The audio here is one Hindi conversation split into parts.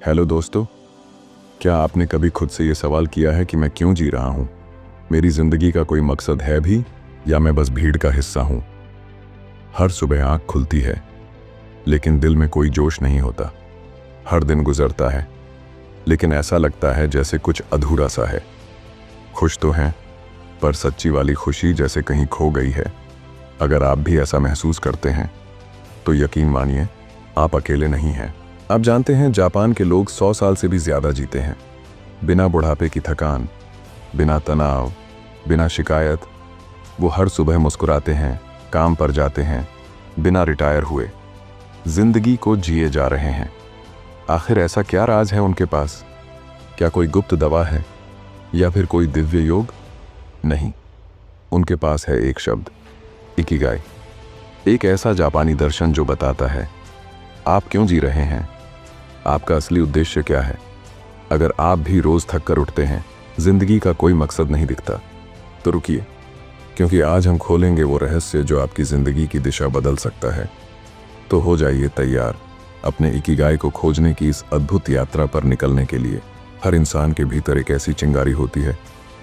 हेलो दोस्तों, क्या आपने कभी खुद से ये सवाल किया है कि मैं क्यों जी रहा हूँ? मेरी ज़िंदगी का कोई मकसद है भी या मैं बस भीड़ का हिस्सा हूँ? हर सुबह आँख खुलती है, लेकिन दिल में कोई जोश नहीं होता। हर दिन गुजरता है, लेकिन ऐसा लगता है जैसे कुछ अधूरा सा है। खुश तो हैं, पर सच्ची वाली खुशी जैसे कहीं खो गई है। अगर आप भी ऐसा महसूस करते हैं, तो यकीन मानिए, आप अकेले नहीं हैं। आप जानते हैं, जापान के लोग 100 साल से भी ज़्यादा जीते हैं, बिना बुढ़ापे की थकान, बिना तनाव, बिना शिकायत। वो हर सुबह मुस्कुराते हैं, काम पर जाते हैं, बिना रिटायर हुए, जिंदगी को जिए जा रहे हैं। आखिर ऐसा क्या राज है उनके पास? क्या कोई गुप्त दवा है या फिर कोई दिव्य योग? नहीं, उनके पास है एक शब्द, इकिगाई। एक ऐसा जापानी दर्शन जो बताता है आप क्यों जी रहे हैं, आपका असली उद्देश्य क्या है। अगर आप भी रोज थक कर उठते हैं, जिंदगी का कोई मकसद नहीं दिखता, तो रुकिए, क्योंकि आज हम खोलेंगे वो रहस्य जो आपकी जिंदगी की दिशा बदल सकता है। तो हो जाइए तैयार अपने इकिगाई को खोजने की इस अद्भुत यात्रा पर निकलने के लिए। हर इंसान के भीतर एक ऐसी चिंगारी होती है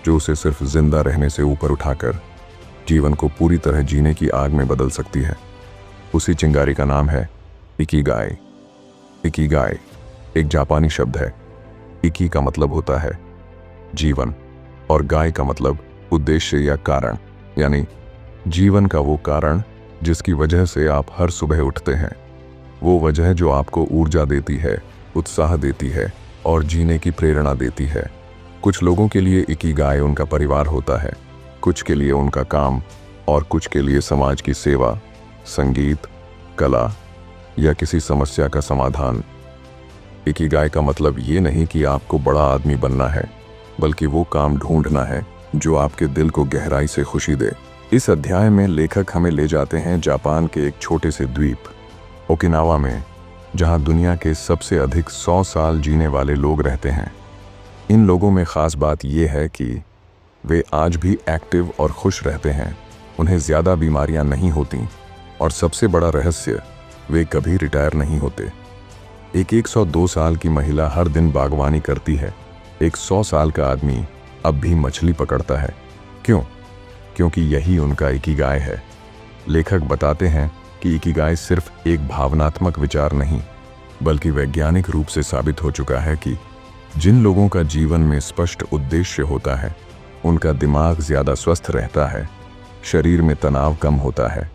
जो उसे सिर्फ जिंदा रहने से ऊपर उठाकर जीवन को पूरी तरह जीने की आग में बदल सकती है। उसी चिंगारी का नाम है इकिगाई। इकिगाई एक जापानी शब्द है। इकी का मतलब होता है जीवन और गाय का मतलब उद्देश्य या कारण, यानी जीवन का वो कारण जिसकी वजह से आप हर सुबह उठते हैं, वो वजह जो आपको ऊर्जा देती है, उत्साह देती है और जीने की प्रेरणा देती है। कुछ लोगों के लिए इकिगाई उनका परिवार होता है, कुछ के लिए उनका काम और कुछ के लिए समाज की सेवा, संगीत, कला या किसी समस्या का समाधान। इकिगाई का मतलब ये नहीं कि आपको बड़ा आदमी बनना है, बल्कि वो काम ढूंढना है जो आपके दिल को गहराई से खुशी दे। इस अध्याय में लेखक हमें ले जाते हैं जापान के एक छोटे से द्वीप ओकिनावा में, जहां दुनिया के सबसे अधिक 100 साल जीने वाले लोग रहते हैं। इन लोगों में खास बात यह है कि वे आज भी एक्टिव और खुश रहते हैं, उन्हें ज़्यादा बीमारियां नहीं होती और सबसे बड़ा रहस्य, वे कभी रिटायर नहीं होते। एक 102 साल की महिला हर दिन बागवानी करती है, एक 100 साल का आदमी अब भी मछली पकड़ता है। क्यों? क्योंकि यही उनका इकिगाई है। लेखक बताते हैं कि इकिगाई सिर्फ एक भावनात्मक विचार नहीं, बल्कि वैज्ञानिक रूप से साबित हो चुका है कि जिन लोगों का जीवन में स्पष्ट उद्देश्य होता है, उनका दिमाग ज़्यादा स्वस्थ रहता है, शरीर में तनाव कम होता है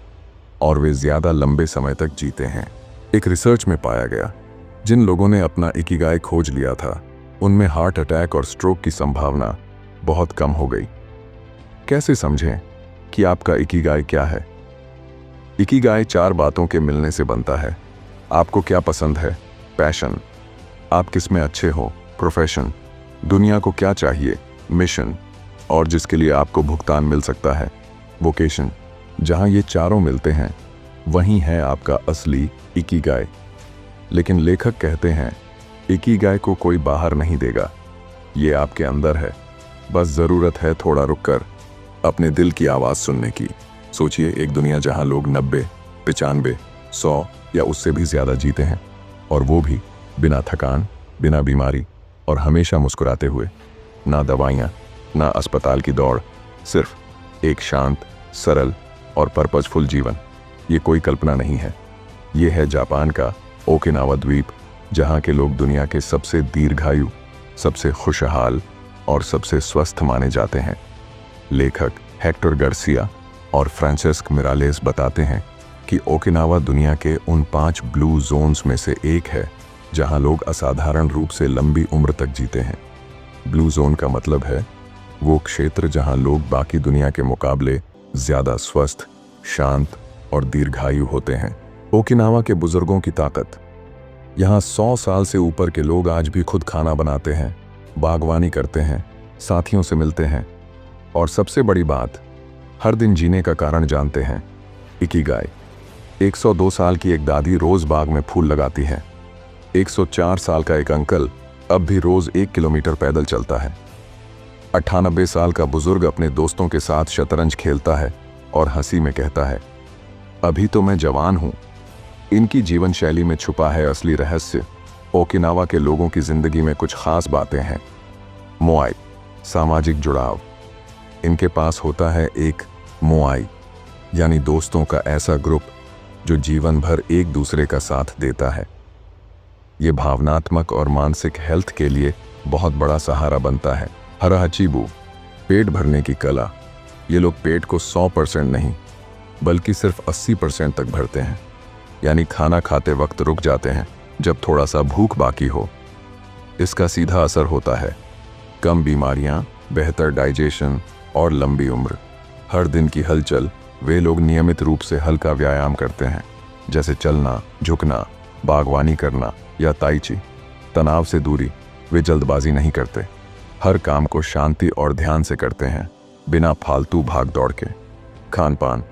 और वे ज़्यादा लंबे समय तक जीते हैं। एक रिसर्च में पाया गया, जिन लोगों ने अपना इकिगाई खोज लिया था, उनमें हार्ट अटैक और स्ट्रोक की संभावना बहुत कम हो गई। कैसे समझें कि आपका इकिगाई क्या है? इकिगाई 4 बातों के मिलने से बनता है। आपको क्या पसंद है? पैशन। आप किस में अच्छे हो? प्रोफेशन। दुनिया को क्या चाहिए? मिशन। और जिसके लिए आपको भुगतान मिल सकता है? वोकेशन। जहां ये चारों मिलते हैं, वहीं है आपका असली इकिगाई। लेकिन लेखक कहते हैं, इकिगाई को कोई बाहर नहीं देगा, ये आपके अंदर है। बस ज़रूरत है थोड़ा रुककर अपने दिल की आवाज़ सुनने की। सोचिए, एक दुनिया जहां लोग 90, 95, 100 या उससे भी ज़्यादा जीते हैं, और वो भी बिना थकान, बिना बीमारी और हमेशा मुस्कुराते हुए। ना दवाइयाँ, ना अस्पताल की दौड़, सिर्फ एक शांत, सरल और पर्पजफुल जीवन। ये कोई कल्पना नहीं है, ये है जापान का ओकिनावा द्वीप, जहाँ के लोग दुनिया के सबसे दीर्घायु, सबसे खुशहाल और सबसे स्वस्थ माने जाते हैं। लेखक हेक्टर गार्सिया और फ्रांसिस्क मिरालेस बताते हैं कि ओकिनावा दुनिया के उन 5 ब्लू जोन्स में से एक है जहां लोग असाधारण रूप से लंबी उम्र तक जीते हैं। ब्लू जोन का मतलब है वो क्षेत्र जहां लोग बाकी दुनिया के मुकाबले ज़्यादा स्वस्थ, शांत और दीर्घायु होते हैं। ओकिनावा के बुजुर्गों की ताकत। यहाँ 100 साल से ऊपर के लोग आज भी खुद खाना बनाते हैं, बागवानी करते हैं, साथियों से मिलते हैं और सबसे बड़ी बात, हर दिन जीने का कारण जानते हैं, इकिगाई। 102 साल की एक दादी रोज बाग में फूल लगाती है। 104 साल का एक अंकल अब भी रोज 1 किलोमीटर पैदल चलता है। 98 साल का बुजुर्ग अपने दोस्तों के साथ शतरंज खेलता है और हंसी में कहता है, अभी तो मैं जवान हूं। इनकी जीवन शैली में छुपा है असली रहस्य, ओकिनावा के लोगों की जिंदगी में कुछ खास बातें हैं। मोआई, सामाजिक जुड़ाव। इनके पास होता है एक मोआई यानी दोस्तों का ऐसा ग्रुप जो जीवन भर एक दूसरे का साथ देता है। ये भावनात्मक और मानसिक हेल्थ के लिए बहुत बड़ा सहारा बनता है। हराहचीबू, पेट भरने की कला। ये लोग पेट को 100% नहीं बल्कि सिर्फ 80% तक भरते हैं, यानी खाना खाते वक्त रुक जाते हैं जब थोड़ा सा भूख बाकी हो। इसका सीधा असर होता है कम बीमारियां, बेहतर डाइजेशन और लंबी उम्र। हर दिन की हलचल। वे लोग नियमित रूप से हल्का व्यायाम करते हैं, जैसे चलना, झुकना, बागवानी करना या ताई ची। तनाव से दूरी। वे जल्दबाजी नहीं करते, हर काम को शांति और ध्यान से करते हैं, बिना फालतू भाग दौड़ के। खान पान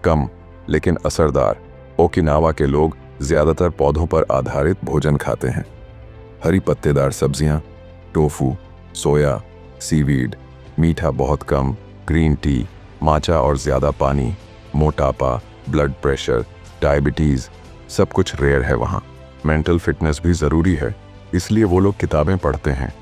कम लेकिन असरदार। ओकिनावा के लोग ज्यादातर पौधों पर आधारित भोजन खाते हैं। हरी पत्तेदार सब्जियां, टोफू, सोया, सीवीड, मीठा बहुत कम, ग्रीन टी, माचा और ज्यादा पानी। मोटापा, ब्लड प्रेशर, डायबिटीज सब कुछ रेयर है वहाँ। मेंटल फिटनेस भी ज़रूरी है, इसलिए वो लोग किताबें पढ़ते हैं,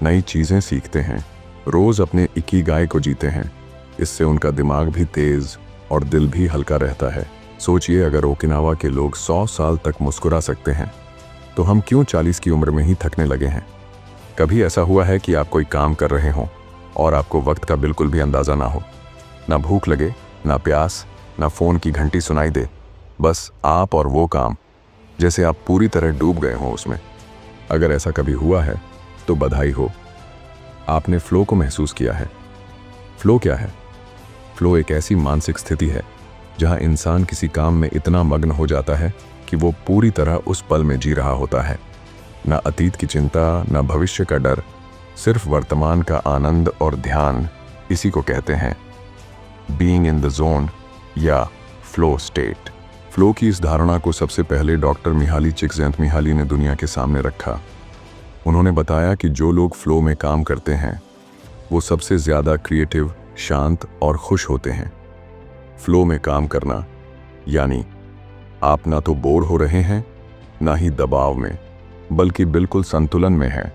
नई चीज़ें सीखते हैं, रोज़ अपने इकिगाई को जीते हैं। इससे उनका दिमाग भी तेज़ और दिल भी हल्का रहता है। सोचिए, अगर ओकिनावा के लोग 100 साल तक मुस्कुरा सकते हैं तो हम क्यों 40 की उम्र में ही थकने लगे हैं। कभी ऐसा हुआ है कि आप कोई काम कर रहे हों और आपको वक्त का बिल्कुल भी अंदाज़ा ना हो, ना भूख लगे, ना प्यास, ना फ़ोन की घंटी सुनाई दे, बस आप और वो काम, जैसे आप पूरी तरह डूब गए हों उसमें। अगर ऐसा कभी हुआ है तो बधाई हो, आपने फ्लो को महसूस किया है। फ्लो क्या है? फ्लो एक ऐसी मानसिक स्थिति है जहां इंसान किसी काम में इतना मग्न हो जाता है कि वो पूरी तरह उस पल में जी रहा होता है। ना अतीत की चिंता, ना भविष्य का डर, सिर्फ वर्तमान का आनंद और ध्यान। इसी को कहते हैं बीइंग इन द जोन या फ्लो स्टेट। फ्लो की इस धारणा को सबसे पहले डॉक्टर मिहाली चिकजेंतमिहाली ने दुनिया के सामने रखा। उन्होंने बताया कि जो लोग फ्लो में काम करते हैं वो सबसे ज़्यादा क्रिएटिव, शांत और खुश होते हैं। फ्लो में काम करना यानी आप ना तो बोर हो रहे हैं, ना ही दबाव में, बल्कि बिल्कुल संतुलन में हैं,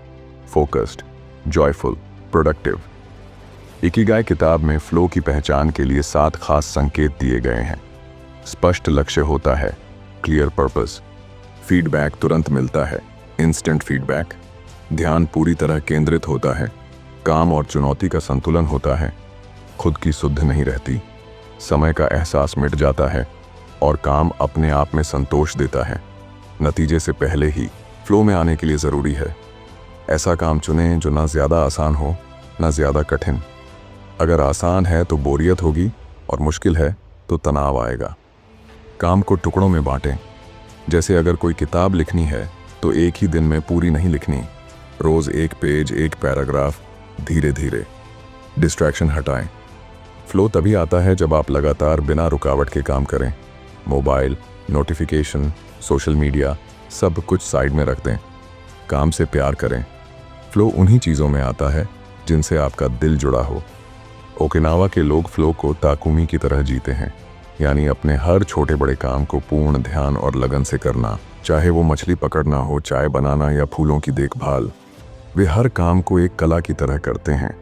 फोकस्ड, जॉयफुल, प्रोडक्टिव। इकिगाई किताब में फ्लो की पहचान के लिए 7 खास संकेत दिए गए हैं। स्पष्ट लक्ष्य होता है, क्लियर पर्पस, फीडबैक तुरंत मिलता है, इंस्टेंट फीडबैक, ध्यान पूरी तरह केंद्रित होता है, काम और चुनौती का संतुलन होता है, खुद की सुध नहीं रहती, समय का एहसास मिट जाता है और काम अपने आप में संतोष देता है। नतीजे से पहले ही फ्लो में आने के लिए ज़रूरी है ऐसा काम चुनें जो ना ज़्यादा आसान हो ना ज़्यादा कठिन। अगर आसान है तो बोरियत होगी और मुश्किल है तो तनाव आएगा। काम को टुकड़ों में बांटें। जैसे अगर कोई किताब लिखनी है तो एक ही दिन में पूरी नहीं लिखनी, रोज़ एक पेज, एक पैराग्राफ, धीरे धीरे। डिस्ट्रैक्शन हटाएं। फ्लो तभी आता है जब आप लगातार बिना रुकावट के काम करें। मोबाइल, नोटिफिकेशन, सोशल मीडिया सब कुछ साइड में रख दें। काम से प्यार करें। फ्लो उन्हीं चीज़ों में आता है जिनसे आपका दिल जुड़ा हो। ओकिनावा के लोग फ्लो को ताकुमी की तरह जीते हैं, यानी अपने हर छोटे बड़े काम को पूर्ण ध्यान और लगन से करना, चाहे वो मछली पकड़ना हो, चाय बनाना या फूलों की देखभाल। वे हर काम को एक कला की तरह करते हैं।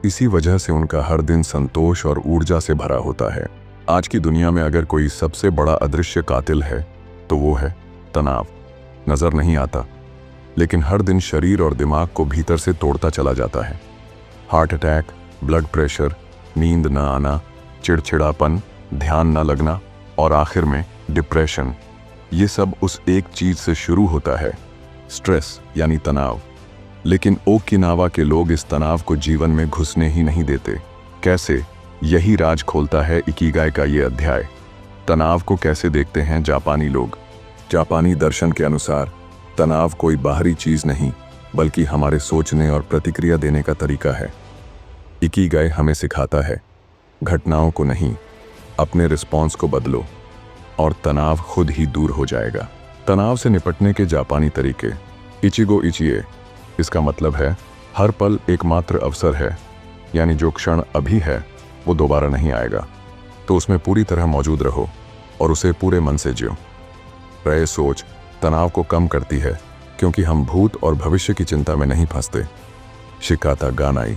इसी वजह से उनका हर दिन संतोष और ऊर्जा से भरा होता है। आज की दुनिया में अगर कोई सबसे बड़ा अदृश्य कातिल है तो वो है तनाव। नजर नहीं आता, लेकिन हर दिन शरीर और दिमाग को भीतर से तोड़ता चला जाता है। हार्ट अटैक, ब्लड प्रेशर, नींद न आना, चिड़चिड़ापन, ध्यान न लगना और आखिर में डिप्रेशन। ये सब उस एक चीज से शुरू होता है, स्ट्रेस यानी तनाव। लेकिन ओकिनावा के लोग इस तनाव को जीवन में घुसने ही नहीं देते। कैसे? यही राज खोलता है इकिगाई का ये अध्याय। तनाव को कैसे देखते हैं जापानी लोग? जापानी दर्शन के अनुसार तनाव कोई बाहरी चीज नहीं, बल्कि हमारे सोचने और प्रतिक्रिया देने का तरीका है। इकिगाई हमें सिखाता है, घटनाओं को नहीं, अपने रिस्पॉन्स को बदलो और तनाव खुद ही दूर हो जाएगा। तनाव से निपटने के जापानी तरीके। इचिगो इचिए, इसका मतलब है हर पल एकमात्र अवसर है, यानी जो क्षण अभी है वो दोबारा नहीं आएगा, तो उसमें पूरी तरह मौजूद रहो और उसे पूरे मन से जियो। रहे सोच तनाव को कम करती है, क्योंकि हम भूत और भविष्य की चिंता में नहीं फंसते। शिकाता गानाई,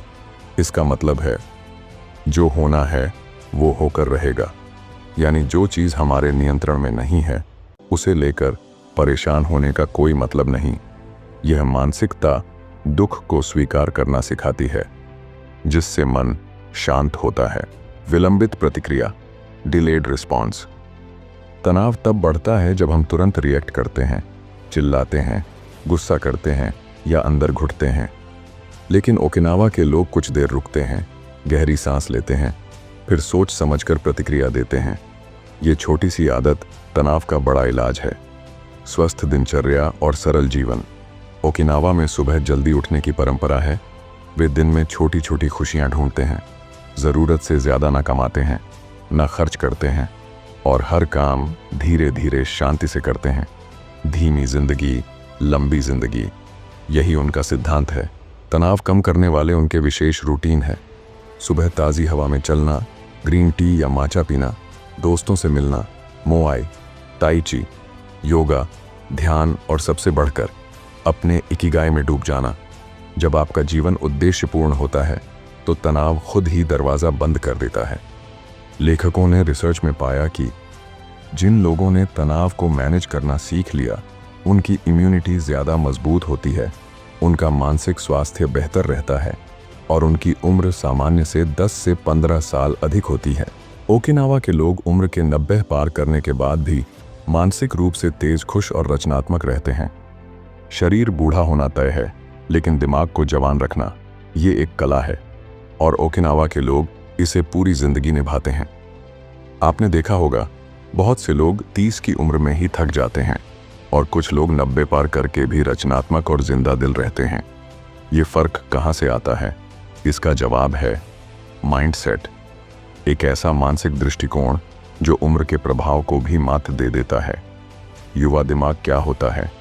इसका मतलब है जो होना है वो होकर रहेगा, यानी जो चीज़ हमारे नियंत्रण में नहीं है उसे लेकर परेशान होने का कोई मतलब नहीं। यह मानसिकता दुख को स्वीकार करना सिखाती है, जिससे मन शांत होता है। विलंबित प्रतिक्रिया, डिलेड रिस्पॉन्स। तनाव तब बढ़ता है जब हम तुरंत रिएक्ट करते हैं, चिल्लाते हैं, गुस्सा करते हैं या अंदर घुटते हैं। लेकिन ओकिनावा के लोग कुछ देर रुकते हैं, गहरी सांस लेते हैं, फिर सोच समझकर प्रतिक्रिया देते हैं। ये छोटी सी आदत तनाव का बड़ा इलाज है। स्वस्थ दिनचर्या और सरल जीवन। ओकिनावा में सुबह जल्दी उठने की परंपरा है। वे दिन में छोटी छोटी खुशियां ढूंढते हैं, ज़रूरत से ज़्यादा ना कमाते हैं, ना खर्च करते हैं और हर काम धीरे धीरे शांति से करते हैं। धीमी जिंदगी, लंबी जिंदगी, यही उनका सिद्धांत है। तनाव कम करने वाले उनके विशेष रूटीन है। सुबह ताज़ी हवा में चलना, ग्रीन टी या माचा पीना, दोस्तों से मिलना, मोआई, ताई ची, योगा, ध्यान और सबसे बढ़कर अपने इकिगाई में डूब जाना। जब आपका जीवन उद्देश्यपूर्ण होता है तो तनाव खुद ही दरवाज़ा बंद कर देता है। लेखकों ने रिसर्च में पाया कि जिन लोगों ने तनाव को मैनेज करना सीख लिया, उनकी इम्यूनिटी ज़्यादा मजबूत होती है, उनका मानसिक स्वास्थ्य बेहतर रहता है और उनकी उम्र सामान्य से 10 से 15 साल अधिक होती है। ओकिनावा के लोग उम्र के 90 पार करने के बाद भी मानसिक रूप से तेज, खुश और रचनात्मक रहते हैं। शरीर बूढ़ा होना तय है, लेकिन दिमाग को जवान रखना ये एक कला है और ओकिनावा के लोग इसे पूरी जिंदगी निभाते हैं। आपने देखा होगा, बहुत से लोग 30 की उम्र में ही थक जाते हैं और कुछ लोग 90 पार करके भी रचनात्मक और जिंदा दिल रहते हैं। ये फर्क कहाँ से आता है? इसका जवाब है माइंडसेट। एक ऐसा मानसिक दृष्टिकोण जो उम्र के प्रभाव को भी मात दे देता है। युवा दिमाग क्या होता है?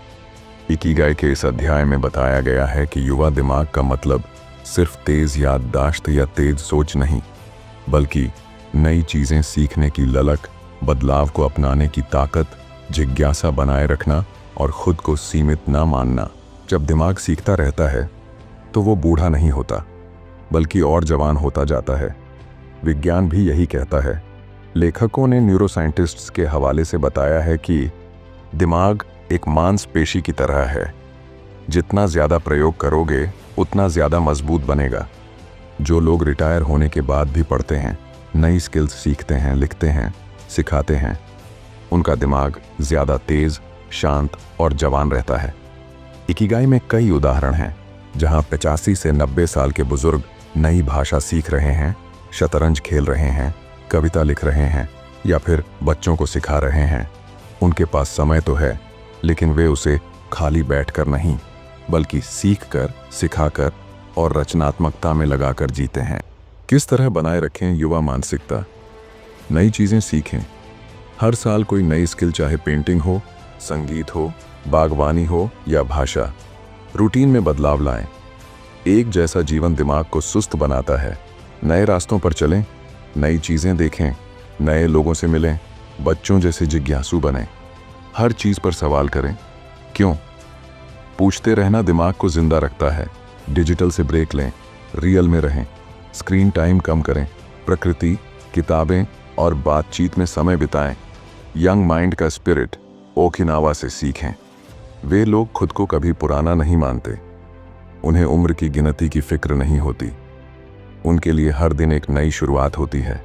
इकिगाई के इस अध्याय में बताया गया है कि युवा दिमाग का मतलब सिर्फ तेज याददाश्त या तेज सोच नहीं, बल्कि नई चीजें सीखने की ललक, बदलाव को अपनाने की ताकत, जिज्ञासा बनाए रखना और खुद को सीमित ना मानना। जब दिमाग सीखता रहता है तो वो बूढ़ा नहीं होता, बल्कि और जवान होता जाता है। विज्ञान भी यही कहता है। लेखकों ने न्यूरोसाइंटिस्ट्स के हवाले से बताया है कि दिमाग एक मांसपेशी की तरह है, जितना ज़्यादा प्रयोग करोगे उतना ज़्यादा मजबूत बनेगा। जो लोग रिटायर होने के बाद भी पढ़ते हैं, नई स्किल्स सीखते हैं, लिखते हैं, सिखाते हैं, उनका दिमाग ज़्यादा तेज, शांत और जवान रहता है। इकिगाई में कई उदाहरण हैं जहां 85 से 90 साल के बुजुर्ग नई भाषा सीख रहे हैं, शतरंज खेल रहे हैं, कविता लिख रहे हैं या फिर बच्चों को सिखा रहे हैं। उनके पास समय तो है, लेकिन वे उसे खाली बैठकर नहीं, बल्कि सीखकर, सिखाकर और रचनात्मकता में लगाकर जीते हैं। किस तरह बनाए रखें युवा मानसिकता? नई चीज़ें सीखें। हर साल कोई नई स्किल, चाहे पेंटिंग हो, संगीत हो, बागवानी हो या भाषा। रूटीन में बदलाव लाएं। एक जैसा जीवन दिमाग को सुस्त बनाता है। नए रास्तों पर चलें, नई चीज़ें देखें, नए लोगों से मिलें, बच्चों जैसे जिज्ञासु बनें। हर चीज़ पर सवाल करें, क्यों? पूछते रहना दिमाग को जिंदा रखता है। डिजिटल से ब्रेक लें, रियल में रहें, स्क्रीन टाइम कम करें, प्रकृति, किताबें और बातचीत में समय बिताएं। यंग माइंड का स्पिरिट ओकिनावा से सीखें। वे लोग खुद को कभी पुराना नहीं मानते। उन्हें उम्र की गिनती की फिक्र नहीं होती। उनके लिए हर दिन एक नई शुरुआत होती है।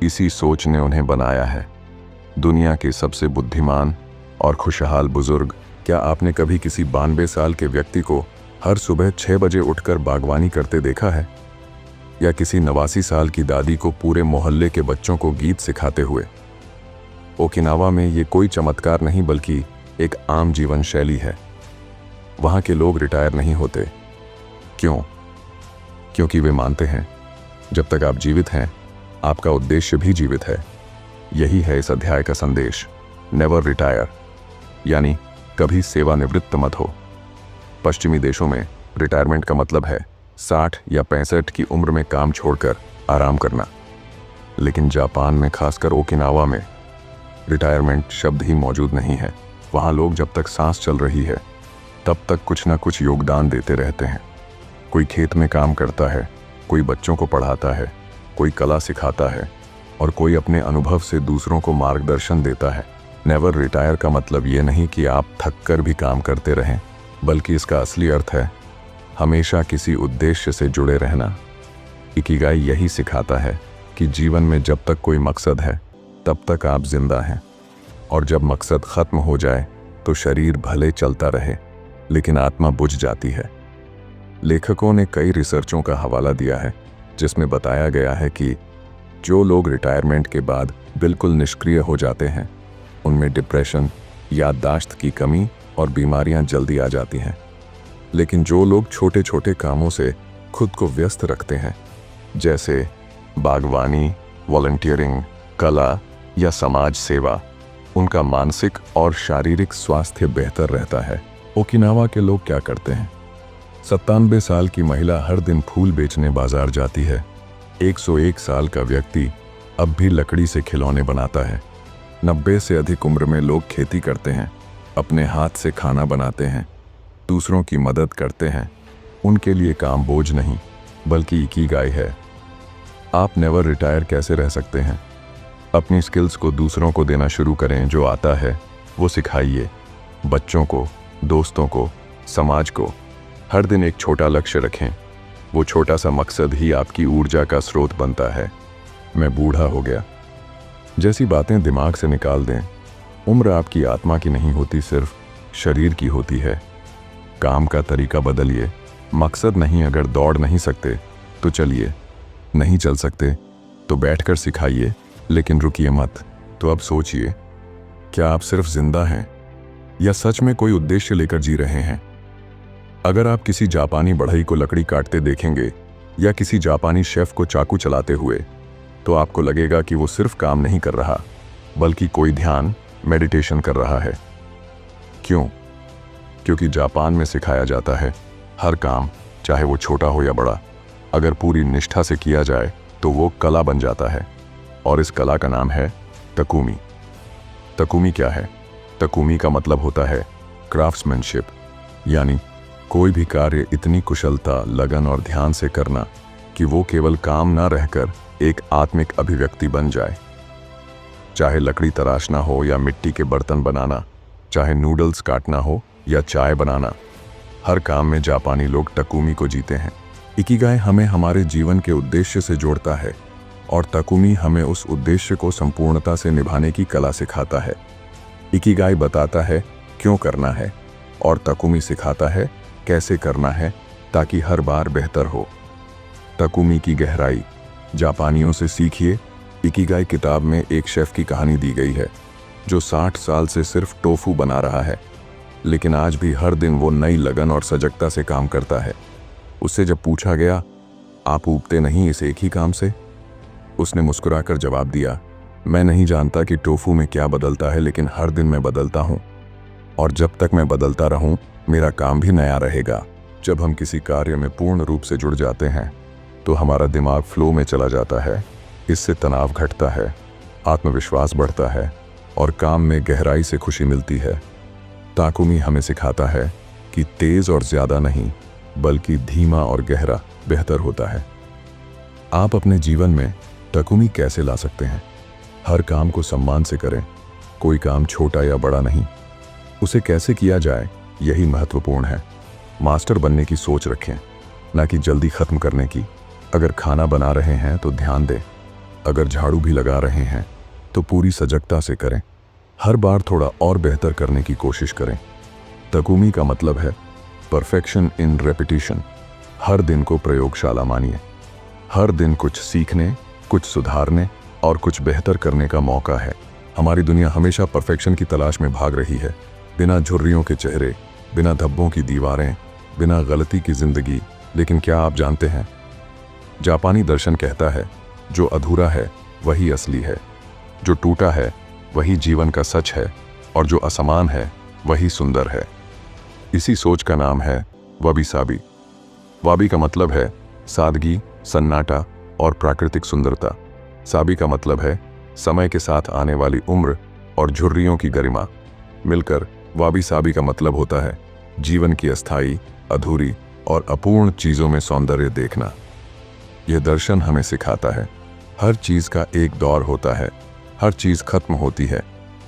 इसी सोच ने उन्हें बनाया है दुनिया के सबसे बुद्धिमान और खुशहाल बुजुर्ग। क्या आपने कभी किसी 92 साल के व्यक्ति को हर सुबह 6 बजे उठकर बागवानी करते देखा है? या किसी 89 साल की दादी को पूरे मोहल्ले के बच्चों को गीत सिखाते हुए? ओकिनावा में ये कोई चमत्कार नहीं, बल्कि एक आम जीवन शैली है। वहाँ के लोग रिटायर नहीं होते। क्यों? क्योंकि वे मानते हैं जब तक आप जीवित हैं, आपका उद्देश्य भी जीवित है। यही है इस अध्याय का संदेश। नेवर रिटायर, यानी कभी सेवानिवृत्त मत हो। पश्चिमी देशों में रिटायरमेंट का मतलब है 60 या 65 की उम्र में काम छोड़कर आराम करना। लेकिन जापान में, खासकर ओकिनावा में, रिटायरमेंट शब्द ही मौजूद नहीं है। वहाँ लोग जब तक सांस चल रही है तब तक कुछ ना कुछ योगदान देते रहते हैं। कोई खेत में काम करता है, कोई बच्चों को पढ़ाता है, कोई कला सिखाता है और कोई अपने अनुभव से दूसरों को मार्गदर्शन देता है। नेवर रिटायर का मतलब ये नहीं कि आप थक कर भी काम करते रहें, बल्कि इसका असली अर्थ है हमेशा किसी उद्देश्य से जुड़े रहना। इकिगाई यही सिखाता है कि जीवन में जब तक कोई मकसद है तब तक आप जिंदा हैं, और जब मकसद खत्म हो जाए तो शरीर भले चलता रहे लेकिन आत्मा बुझ जाती है। लेखकों ने कई रिसर्चों का हवाला दिया है जिसमें बताया गया है कि जो लोग रिटायरमेंट के बाद बिल्कुल निष्क्रिय हो जाते हैं उनमें डिप्रेशन, याददाश्त की कमी और बीमारियां जल्दी आ जाती हैं। लेकिन जो लोग छोटे छोटे कामों से खुद को व्यस्त रखते हैं, जैसे बागवानी, वॉलंटियरिंग, कला या समाज सेवा, उनका मानसिक और शारीरिक स्वास्थ्य बेहतर रहता है। ओकिनावा के लोग क्या करते हैं? 97 साल की महिला हर दिन फूल बेचने बाजार जाती है। 101 साल का व्यक्ति अब भी लकड़ी से खिलौने बनाता है। 90 से अधिक उम्र में लोग खेती करते हैं, अपने हाथ से खाना बनाते हैं, दूसरों की मदद करते हैं। उनके लिए काम बोझ नहीं बल्कि इकिगाई है। आप नेवर रिटायर कैसे रह सकते हैं? अपनी स्किल्स को दूसरों को देना शुरू करें। जो आता है वो सिखाइए, बच्चों को, दोस्तों को, समाज को। हर दिन एक छोटा लक्ष्य रखें। वो छोटा सा मकसद ही आपकी ऊर्जा का स्रोत बनता है। मैं बूढ़ा हो गया जैसी बातें दिमाग से निकाल दें। उम्र आपकी आत्मा की नहीं होती, सिर्फ शरीर की होती है। काम का तरीका बदलिए। मकसद नहीं, अगर दौड़ नहीं सकते तो चलिए, नहीं चल सकते तो बैठकर सिखाइए, लेकिन रुकिए मत। तो अब सोचिए, क्या आप सिर्फ जिंदा हैं या सच में कोई उद्देश्य लेकर जी रहे हैं? अगर आप किसी जापानी बढ़ई को लकड़ी काटते देखेंगे या किसी जापानी शेफ को चाकू चलाते हुए, तो आपको लगेगा कि वो सिर्फ काम नहीं कर रहा बल्कि कोई ध्यान, मेडिटेशन कर रहा है। क्यों? क्योंकि जापान में सिखाया जाता है हर काम, चाहे वो छोटा हो या बड़ा, अगर पूरी निष्ठा से किया जाए तो वो कला बन जाता है। और इस कला का नाम है तकुमी। तकुमी क्या है? तकुमी का मतलब होता है क्राफ्ट्समैनशिप, यानी कोई भी कार्य इतनी कुशलता, लगन और ध्यान से करना कि वो केवल काम ना रहकर एक आत्मिक अभिव्यक्ति बन जाए। चाहे लकड़ी तराशना हो या मिट्टी के बर्तन बनाना, चाहे नूडल्स काटना हो या चाय बनाना, हर काम में जापानी लोग तकुमी को जीते हैं। इकिगाई हमें हमारे जीवन के उद्देश्य से जोड़ता है और तकुमी हमें उस उद्देश्य को संपूर्णता से निभाने की कला सिखाता है। इकिगाई बताता है क्यों करना है और तकुमी सिखाता है कैसे करना है ताकि हर बार बेहतर हो। तकुमी की गहराई। जापानियों से सीखिए। इकिगाई किताब में एक शेफ की कहानी दी गई है जो 60 साल से सिर्फ टोफू बना रहा है, लेकिन आज भी हर दिन वो नई लगन और सजगता से काम करता है। उससे जब पूछा गया, आप ऊबते नहीं इस एक ही काम से? उसने मुस्कुराकर जवाब दिया, मैं नहीं जानता कि टोफू में क्या बदलता है, लेकिन हर दिन मैं बदलता हूँ और जब तक मैं बदलता रहूँ मेरा काम भी नया रहेगा। जब हम किसी कार्य में पूर्ण रूप से जुड़ जाते हैं तो हमारा दिमाग फ्लो में चला जाता है। इससे तनाव घटता है, आत्मविश्वास बढ़ता है और काम में गहराई से खुशी मिलती है। ताकुमी हमें सिखाता है कि तेज और ज्यादा नहीं बल्कि धीमा और गहरा बेहतर होता है। आप अपने जीवन में तकुमी कैसे ला सकते हैं? हर काम को सम्मान से करें। कोई काम छोटा या बड़ा नहीं, उसे कैसे किया जाए यही महत्वपूर्ण है। मास्टर बनने की सोच रखें, ना कि जल्दी खत्म करने की। अगर खाना बना रहे हैं तो ध्यान दें, अगर झाड़ू भी लगा रहे हैं तो पूरी सजगता से करें। हर बार थोड़ा और बेहतर करने की कोशिश करें। तकुमी का मतलब है परफेक्शन इन रेपिटिशन। हर दिन को प्रयोगशाला मानिए। हर दिन कुछ सीखने, कुछ सुधारने और कुछ बेहतर करने का मौका है। हमारी दुनिया हमेशा परफेक्शन की तलाश में भाग रही है। बिना झुर्रियों के चेहरे, बिना धब्बों की दीवारें, बिना गलती की जिंदगी। लेकिन क्या आप जानते हैं, जापानी दर्शन कहता है जो अधूरा है वही असली है, जो टूटा है वही जीवन का सच है और जो असमान है वही सुंदर है। इसी सोच का नाम है वाबी साबी। वाबी का मतलब है सादगी, सन्नाटा और प्राकृतिक सुंदरता। साबी का मतलब है समय के साथ आने वाली उम्र और झुर्रियों की गरिमा। मिलकर वाबी साबी का मतलब होता है जीवन की अस्थायी, अधूरी और अपूर्ण चीजों में सौंदर्य देखना। यह दर्शन हमें सिखाता है हर चीज का एक दौर होता है, हर चीज खत्म होती है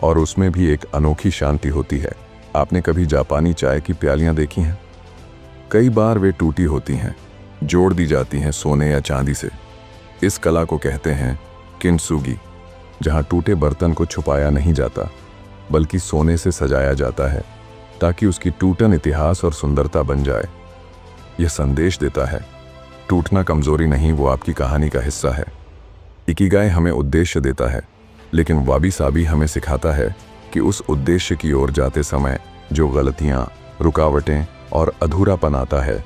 और उसमें भी एक अनोखी शांति होती है। आपने कभी जापानी चाय की प्यालियां देखी हैं? कई बार वे टूटी होती हैं, जोड़ दी जाती हैं सोने या चांदी से। इस कला को कहते हैं किंटसुगी, जहां टूटे बर्तन को छुपाया नहीं जाता बल्कि सोने से सजाया जाता है ताकि उसकी टूटन इतिहास और सुंदरता बन जाए। यह संदेश देता है टूटना कमजोरी नहीं, वो आपकी कहानी का हिस्सा है। इकिगाई हमें उद्देश्य देता है, लेकिन वाबी साबी हमें सिखाता है कि उस उद्देश्य की ओर जाते समय जो गलतियां, रुकावटें और अधूरापन आता है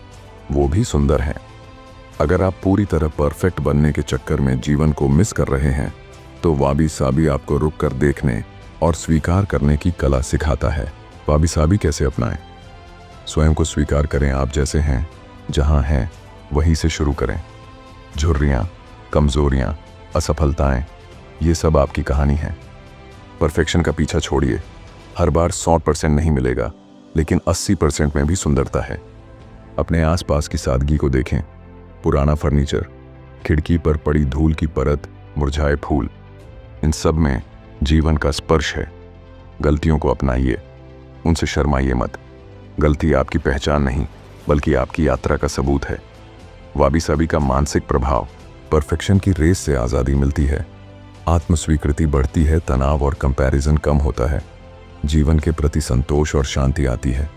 वो भी सुंदर हैं। अगर आप पूरी तरह परफेक्ट बनने के चक्कर में जीवन को मिस कर रहे हैं तो वाबी साबी आपको रुक कर देखने और स्वीकार करने की कला सिखाता है। वाबी साबी कैसे अपनाएं? स्वयं को स्वीकार करें, आप जैसे हैं, जहां हैं वहीं से शुरू करें। झुर्रियां, कमजोरियां, असफलताएं, ये सब आपकी कहानी है। परफेक्शन का पीछा छोड़िए। हर बार 100% नहीं मिलेगा, लेकिन 80% में भी सुंदरता है। अपने आसपास की सादगी को देखें। पुराना फर्नीचर, खिड़की पर पड़ी धूल की परत, मुरझाए फूल, इन सब में जीवन का स्पर्श है। गलतियों को अपनाइए, उनसे शर्माइए मत। गलती आपकी पहचान नहीं बल्कि आपकी यात्रा का सबूत है। वाबी साबी का मानसिक प्रभाव, परफेक्शन की रेस से आज़ादी मिलती है, आत्मस्वीकृति बढ़ती है, तनाव और कंपैरिजन कम होता है, जीवन के प्रति संतोष और शांति आती है।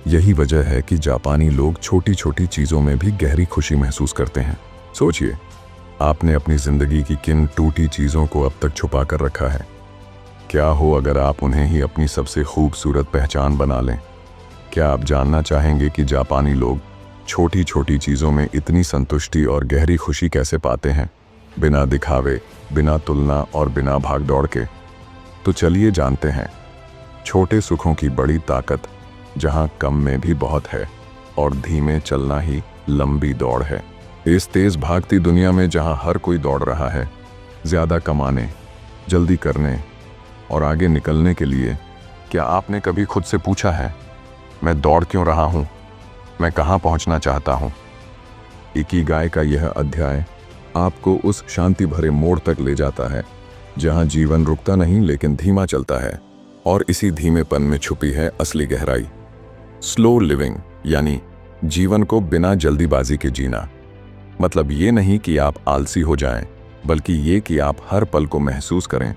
यही वजह है कि जापानी लोग छोटी छोटी चीज़ों में भी गहरी खुशी महसूस करते हैं। सोचिए, आपने अपनी जिंदगी की किन टूटी चीज़ों को अब तक छुपा कर रखा है? क्या हो अगर आप उन्हें ही अपनी सबसे खूबसूरत पहचान बना लें? क्या आप जानना चाहेंगे कि जापानी लोग छोटी छोटी चीज़ों में इतनी संतुष्टि और गहरी खुशी कैसे पाते हैं, बिना दिखावे, बिना तुलना और बिना भाग दौड़ के? तो चलिए जानते हैं। छोटे सुखों की बड़ी ताकत, जहां कम में भी बहुत है और धीमे चलना ही लंबी दौड़ है। इस तेज भागती दुनिया में जहां हर कोई दौड़ रहा है ज्यादा कमाने, जल्दी करने और आगे निकलने के लिए, क्या आपने कभी खुद से पूछा है, मैं दौड़ क्यों रहा हूं? मैं कहां पहुंचना चाहता हूं? इकिगाई का यह अध्याय आपको उस शांति भरे मोड़ तक ले जाता है जहां जीवन रुकता नहीं लेकिन धीमा चलता है, और इसी धीमेपन में छुपी है असली गहराई। स्लो लिविंग यानी जीवन को बिना जल्दीबाजी के जीना। मतलब ये नहीं कि आप आलसी हो जाएं, बल्कि ये कि आप हर पल को महसूस करें,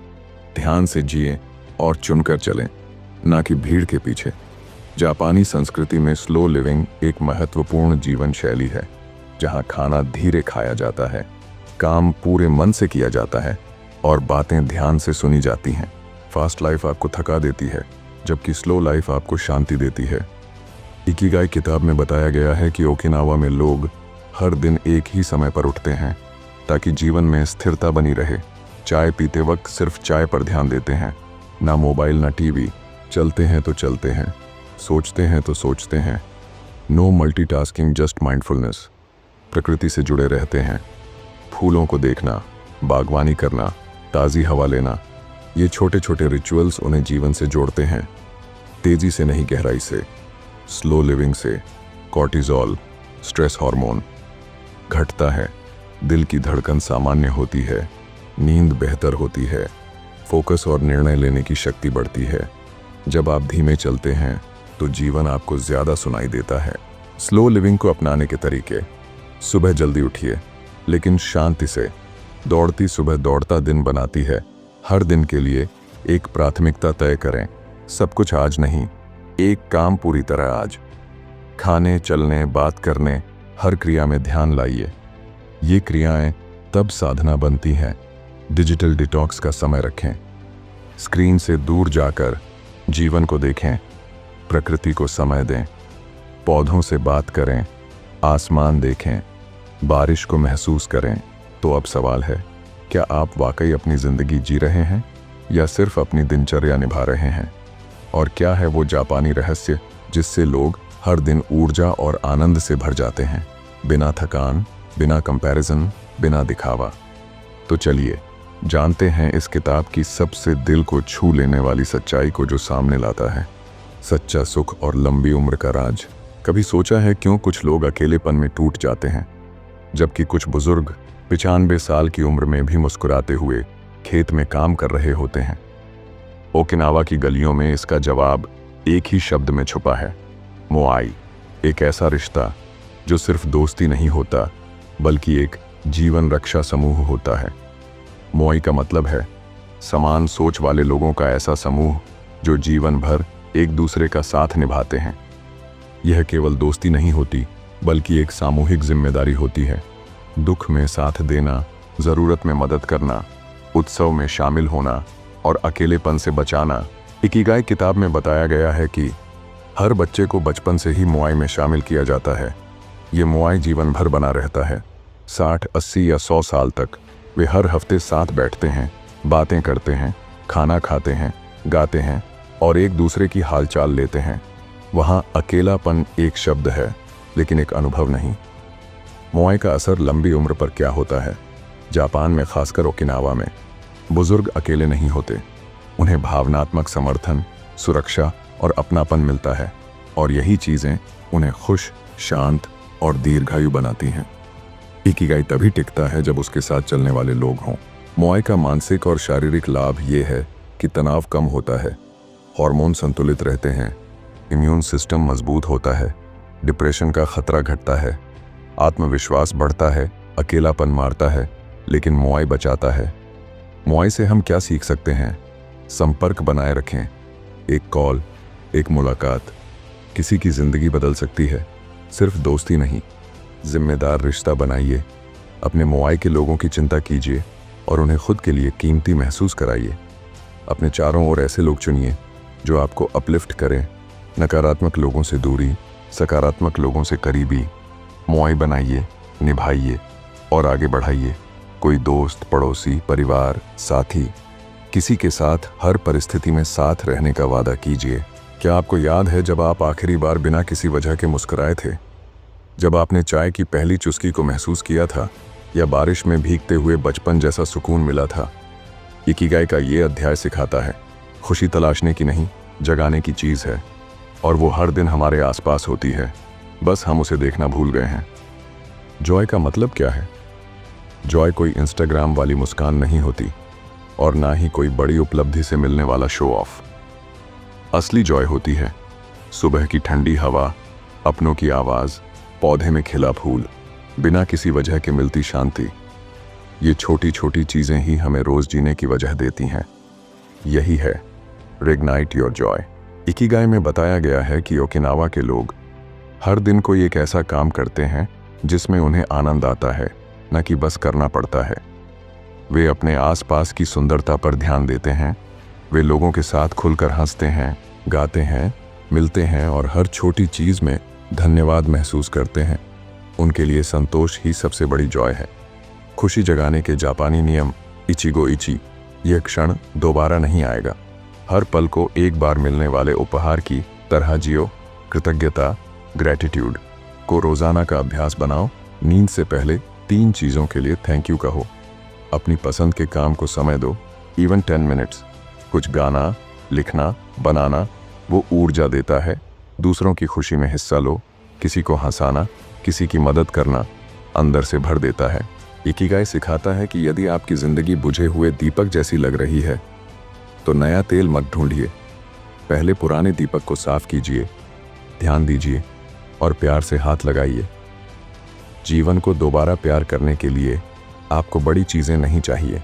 ध्यान से जिए और चुनकर चलें, ना कि भीड़ के पीछे। जापानी संस्कृति में स्लो लिविंग एक महत्वपूर्ण जीवन शैली है, जहां खाना धीरे खाया जाता है, काम पूरे मन से किया जाता है और बातें ध्यान से सुनी जाती हैं। फास्ट लाइफ आपको थका देती है, जबकि स्लो लाइफ आपको शांति देती है। इकिगाई किताब में बताया गया है कि ओकिनावा में लोग हर दिन एक ही समय पर उठते हैं ताकि जीवन में स्थिरता बनी रहे। चाय पीते वक्त सिर्फ चाय पर ध्यान देते हैं, ना मोबाइल ना टीवी। चलते हैं तो चलते हैं, सोचते हैं तो सोचते हैं। No multitasking, just mindfulness. प्रकृति से जुड़े रहते हैं, फूलों को देखना, बागवानी करना, ताज़ी हवा लेना, ये छोटे छोटे रिचुअल्स उन्हें जीवन से जोड़ते हैं। तेजी से नहीं, गहराई से। स्लो लिविंग से कॉर्टिजोल, स्ट्रेस हार्मोन घटता है, दिल की धड़कन सामान्य होती है, नींद बेहतर होती है, फोकस और निर्णय लेने की शक्ति बढ़ती है। जब आप धीमे चलते हैं तो जीवन आपको ज़्यादा सुनाई देता है। स्लो लिविंग को अपनाने के तरीके: सुबह जल्दी उठिए, लेकिन शांति से। दौड़ती सुबह दौड़ता दिन बनाती है। हर दिन के लिए एक प्राथमिकता तय करें। सब कुछ आज नहीं, एक काम पूरी तरह आज। खाने, चलने, बात करने, हर क्रिया में ध्यान लाइए। ये क्रियाएं तब साधना बनती हैं। डिजिटल डिटॉक्स का समय रखें। स्क्रीन से दूर जाकर जीवन को देखें, प्रकृति को समय दें, पौधों से बात करें, आसमान देखें, बारिश को महसूस करें। तो अब सवाल है, क्या आप वाकई अपनी जिंदगी जी रहे हैं या सिर्फ अपनी दिनचर्या निभा रहे हैं? और क्या है वो जापानी रहस्य जिससे लोग हर दिन ऊर्जा और आनंद से भर जाते हैं, बिना थकान, बिना कंपैरिजन, बिना दिखावा? तो चलिए जानते हैं इस किताब की सबसे दिल को छू लेने वाली सच्चाई को जो सामने लाता है। सच्चा सुख और लंबी उम्र का राज। कभी सोचा है क्यों कुछ लोग अकेलेपन में टूट जाते हैं, जबकि कुछ बुजुर्ग 95 साल की उम्र में भी मुस्कुराते हुए खेत में काम कर रहे होते हैं? ओकिनावा की गलियों में इसका जवाब एक ही शब्द में छुपा है, मोआई। एक ऐसा रिश्ता जो सिर्फ दोस्ती नहीं होता, बल्कि एक जीवन रक्षा समूह होता है। मोआई का मतलब है समान सोच वाले लोगों का ऐसा समूह जो जीवन भर एक दूसरे का साथ निभाते हैं। यह केवल दोस्ती नहीं होती, बल्कि एक सामूहिक जिम्मेदारी होती है। दुख में साथ देना, ज़रूरत में मदद करना, उत्सव में शामिल होना और अकेलेपन से बचाना। इकिगाई किताब में बताया गया है कि हर बच्चे को बचपन से ही मोआई में शामिल किया जाता है। ये मोआई जीवन भर बना रहता है। 60, 80 या 100 साल तक वे हर हफ्ते साथ बैठते हैं, बातें करते हैं, खाना खाते हैं, गाते हैं और एक दूसरे की हालचाल लेते हैं। वहाँ अकेलापन एक शब्द है, लेकिन एक अनुभव नहीं। मोआई का असर लंबी उम्र पर क्या होता है? जापान में, खासकर ओकिनावा में, बुजुर्ग अकेले नहीं होते। उन्हें भावनात्मक समर्थन, सुरक्षा और अपनापन मिलता है, और यही चीज़ें उन्हें खुश, शांत और दीर्घायु बनाती हैं। इकिगाई तभी टिकता है जब उसके साथ चलने वाले लोग हों। मोआई का मानसिक और शारीरिक लाभ ये है कि तनाव कम होता है, हार्मोन संतुलित रहते हैं, इम्यून सिस्टम मजबूत होता है, डिप्रेशन का खतरा घटता है, आत्मविश्वास बढ़ता है, अकेलापन मारता है, लेकिन मोआई बचाता है। मोआई से हम क्या सीख सकते हैं? संपर्क बनाए रखें। एक कॉल, एक मुलाकात किसी की जिंदगी बदल सकती है। सिर्फ दोस्ती नहीं, जिम्मेदार रिश्ता बनाइए। अपने मोआई के लोगों की चिंता कीजिए और उन्हें खुद के लिए कीमती महसूस कराइए। अपने चारों ओर ऐसे लोग चुनिए जो आपको अपलिफ्ट करें। नकारात्मक लोगों से दूरी, सकारात्मक लोगों से करीबी। मोआई बनाइए, निभाइए और आगे बढ़ाइए। कोई दोस्त, पड़ोसी, परिवार, साथी, किसी के साथ हर परिस्थिति में साथ रहने का वादा कीजिए। क्या आपको याद है जब आप आखिरी बार बिना किसी वजह के मुस्कुराए थे? जब आपने चाय की पहली चुस्की को महसूस किया था, या बारिश में भीगते हुए बचपन जैसा सुकून मिला था? इकिगाई का ये अध्याय सिखाता है, खुशी तलाशने की नहीं, जगाने की चीज़ है, और वो हर दिन हमारे आसपास होती है, बस हम उसे देखना भूल गए हैं। जॉय का मतलब क्या है? जॉय कोई इंस्टाग्राम वाली मुस्कान नहीं होती, और ना ही कोई बड़ी उपलब्धि से मिलने वाला शो ऑफ। असली जॉय होती है सुबह की ठंडी हवा, अपनों की आवाज़, पौधे में खिला फूल, बिना किसी वजह के मिलती शांति। ये छोटी छोटी चीज़ें ही हमें रोज़ जीने की वजह देती हैं। यही है रिग्नाइट योर जॉय। इकिगाई में बताया गया है कि ओकिनावा के लोग हर दिन कोई एक ऐसा काम करते हैं जिसमें उन्हें आनंद आता है, न कि बस करना पड़ता है। वे अपने आसपास की सुंदरता पर ध्यान देते हैं। वे लोगों के साथ खुलकर हंसते हैं, गाते हैं, मिलते हैं और हर छोटी चीज़ में धन्यवाद महसूस करते हैं। उनके लिए संतोष ही सबसे बड़ी जॉय है। खुशी जगाने के जापानी नियम इचिगो इची। यह क्षण दोबारा नहीं आएगा। हर पल को एक बार मिलने वाले उपहार की तरह जियो। कृतज्ञता, ग्रैटिट्यूड को रोज़ाना का अभ्यास बनाओ। नींद से पहले 3 चीज़ों के लिए थैंक यू कहो। अपनी पसंद के काम को समय दो, इवन 10 मिनट्स। कुछ गाना, लिखना, बनाना वो ऊर्जा देता है। दूसरों की खुशी में हिस्सा लो। किसी को हंसाना, किसी की मदद करना अंदर से भर देता है। इकिगाई सिखाता है कि यदि आपकी ज़िंदगी बुझे हुए दीपक जैसी लग रही है, तो नया तेल मत ढूंढिए। पहले पुराने दीपक को साफ कीजिए, ध्यान दीजिए और प्यार से हाथ लगाइए। जीवन को दोबारा प्यार करने के लिए आपको बड़ी चीज़ें नहीं चाहिए,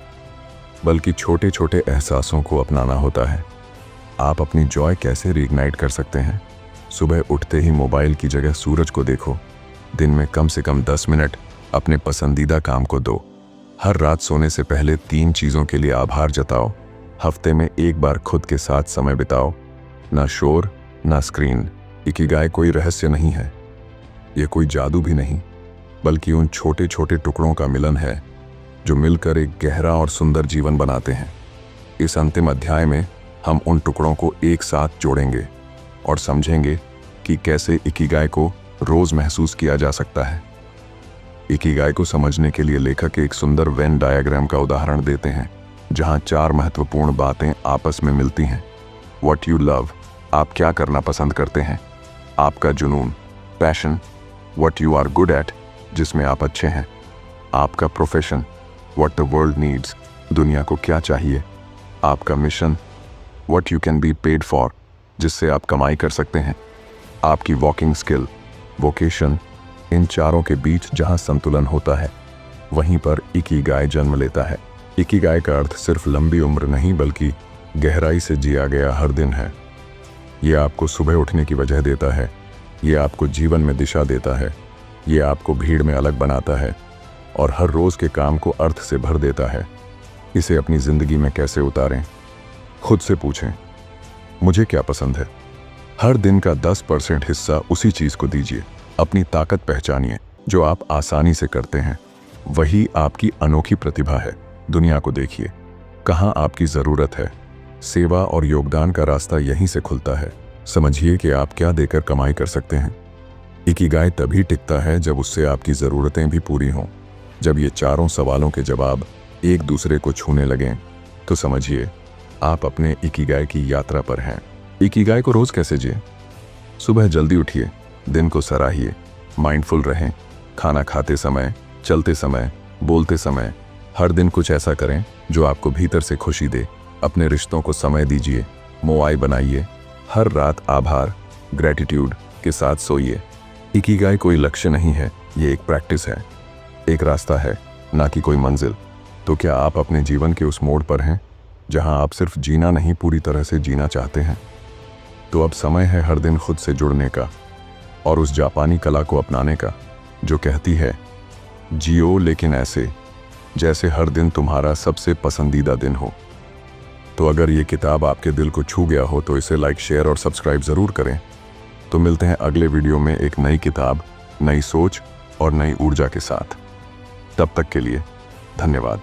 बल्कि छोटे छोटे एहसासों को अपनाना होता है। आप अपनी जॉय कैसे रीइग्नाइट कर सकते हैं? सुबह उठते ही मोबाइल की जगह सूरज को देखो। दिन में कम से कम 10 मिनट अपने पसंदीदा काम को दो। हर रात सोने से पहले 3 चीज़ों के लिए आभार जताओ। हफ्ते में एक बार खुद के साथ समय बिताओ। ना शोर, ना स्क्रीन। इकिगाई कोई रहस्य नहीं है, ये कोई जादू भी नहीं, बल्कि उन छोटे छोटे टुकड़ों का मिलन है जो मिलकर एक गहरा और सुंदर जीवन बनाते हैं। इस अंतिम अध्याय में हम उन टुकड़ों को एक साथ जोड़ेंगे और समझेंगे कि कैसे इकिगाई को रोज महसूस किया जा सकता है। इकिगाई को समझने के लिए लेखक एक सुंदर वेन डायग्राम का उदाहरण देते हैं, जहां 4 महत्वपूर्ण बातें आपस में मिलती हैं: व्हाट यू लव, आप क्या करना पसंद करते हैं, आपका जुनून, passion, what you are good at, जिसमें आप अच्छे हैं, आपका profession, what the world needs, दुनिया को क्या चाहिए, आपका mission, what you can be paid for, जिससे आप कमाई कर सकते हैं, आपकी वॉकिंग स्किल, वोकेशन। इन चारों के बीच जहां संतुलन होता है वहीं पर इकिगाई जन्म लेता है। इकिगाई का अर्थ सिर्फ लंबी उम्र नहीं बल्कि गहराई से जिया गया हर दिन है। ये आपको सुबह उठने की वजह देता है, ये आपको जीवन में दिशा देता है, ये आपको भीड़ में अलग बनाता है और हर रोज के काम को अर्थ से भर देता है। इसे अपनी जिंदगी में कैसे उतारें? खुद से पूछें, मुझे क्या पसंद है? हर दिन का 10% हिस्सा उसी चीज को दीजिए। अपनी ताकत पहचानिए, जो आप आसानी से करते हैं वही आपकी अनोखी प्रतिभा है। दुनिया को देखिए, कहाँ आपकी जरूरत है। सेवा और योगदान का रास्ता यहीं से खुलता है। समझिए कि आप क्या देकर कमाई कर सकते हैं। इकिगाई तभी टिकता है जब उससे आपकी जरूरतें भी पूरी हों। जब ये चारों सवालों के जवाब एक दूसरे को छूने लगें तो समझिए आप अपने इकिगाई की यात्रा पर हैं। इकिगाई को रोज कैसे जिए? सुबह जल्दी उठिए, दिन को सराहिए, माइंडफुल रहें, खाना खाते समय, चलते समय, बोलते समय, हर दिन कुछ ऐसा करें जो आपको भीतर से खुशी दे। अपने रिश्तों को समय दीजिए, मोआई बनाइए, हर रात आभार, ग्रेटिट्यूड के साथ सोइए। इकिगाई कोई लक्ष्य नहीं है, ये एक प्रैक्टिस है, एक रास्ता है, ना कि कोई मंजिल। तो क्या आप अपने जीवन के उस मोड़ पर हैं जहां आप सिर्फ जीना नहीं पूरी तरह से जीना चाहते हैं? तो अब समय है हर दिन खुद से जुड़ने का और उस जापानी कला को अपनाने का जो कहती है, जियो लेकिन ऐसे जैसे हर दिन तुम्हारा सबसे पसंदीदा दिन हो। तो अगर ये किताब आपके दिल को छू गया हो तो इसे लाइक, शेयर और सब्सक्राइब ज़रूर करें। तो मिलते हैं अगले वीडियो में एक नई किताब, नई सोच और नई ऊर्जा के साथ। तब तक के लिए धन्यवाद।